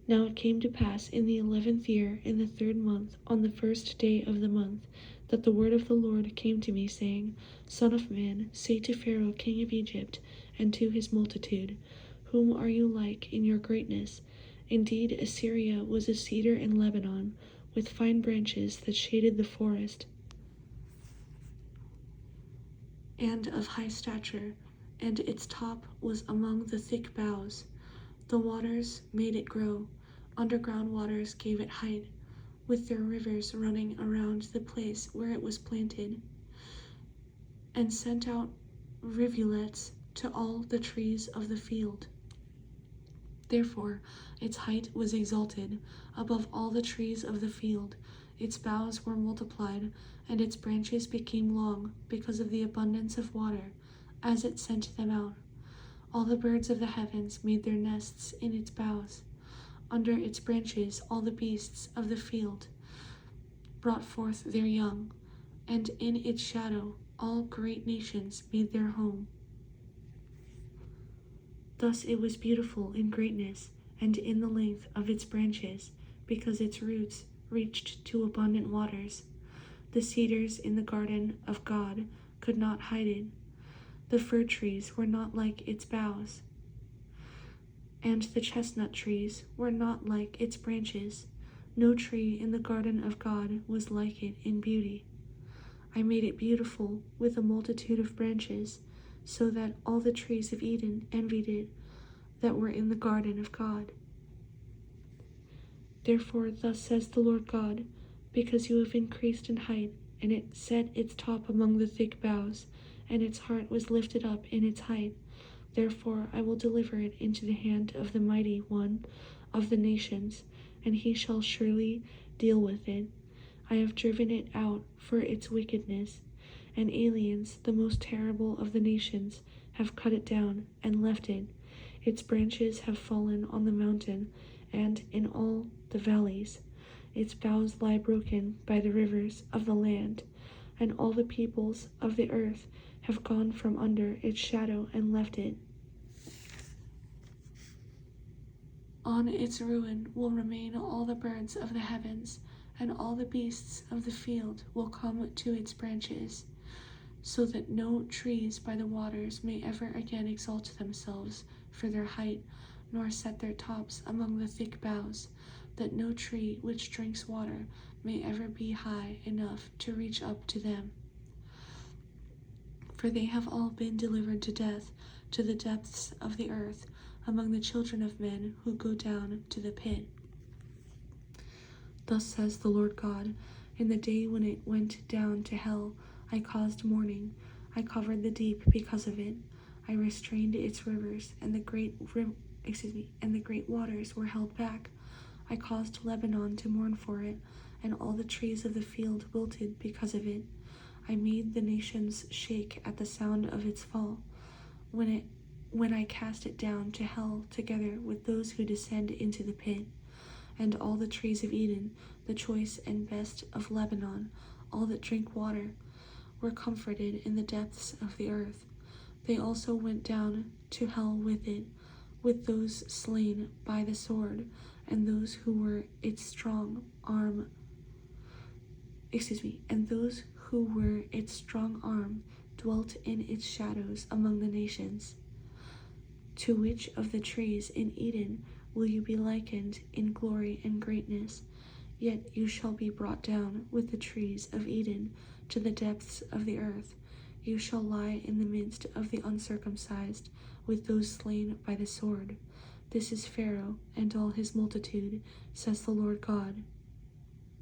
Now it came to pass in the 11th year, in the 3rd month, on the 1st day of the month, that the word of the Lord came to me, saying, Son of man, say to Pharaoh king of Egypt, and to his multitude, Whom are you like in your greatness? Indeed, Assyria was a cedar in Lebanon, with fine branches that shaded the forest, and of high stature, and its top was among the thick boughs. The waters made it grow, underground waters gave it height, with their rivers running around the place where it was planted, and sent out rivulets to all the trees of the field. Therefore its height was exalted above all the trees of the field. Its boughs were multiplied, and its branches became long, because of the abundance of water, as it sent them out. All the birds of the heavens made their nests in its boughs. Under its branches all the beasts of the field brought forth their young, and in its shadow all great nations made their home. Thus it was beautiful in greatness and in the length of its branches, because its roots reached to abundant waters. The cedars in the garden of God could not hide it. The fir trees were not like its boughs, and the chestnut trees were not like its branches. No tree in the garden of God was like it in beauty. I made it beautiful with a multitude of branches, so that all the trees of Eden envied it that were in the garden of God. Therefore thus says the Lord God, because you have increased in height, and it set its top among the thick boughs, and its heart was lifted up in its height, therefore I will deliver it into the hand of the mighty one of the nations, and he shall surely deal with it. I have driven it out for its wickedness, and aliens, the most terrible of the nations, have cut it down and left it. Its branches have fallen on the mountain and in all the valleys. Its boughs lie broken by the rivers of the land, and all the peoples of the earth have gone from under its shadow and left it. On its ruin will remain all the birds of the heavens, and all the beasts of the field will come to its branches, so that no trees by the waters may ever again exalt themselves for their height, nor set their tops among the thick boughs, that no tree which drinks water may ever be high enough to reach up to them. For they have all been delivered to death, to the depths of the earth, among the children of men who go down to the pit. Thus says the Lord God, in the day when it went down to hell, I caused mourning, I covered the deep because of it, I restrained its rivers, and the great waters were held back. I caused Lebanon to mourn for it, and all the trees of the field wilted because of it. I made the nations shake at the sound of its fall, when I cast it down to hell together with those who descend into the pit. And all the trees of Eden, the choice and best of Lebanon, all that drink water, were comforted in the depths of the earth. They also went down to hell with it, with those slain by the sword, and those who were its strong arm dwelt in its shadows among the nations. To which of the trees in Eden will you be likened in glory and greatness? Yet you shall be brought down with the trees of Eden to the depths of the earth. You shall lie in the midst of the uncircumcised, with those slain by the sword. This is Pharaoh and all his multitude, says the Lord God.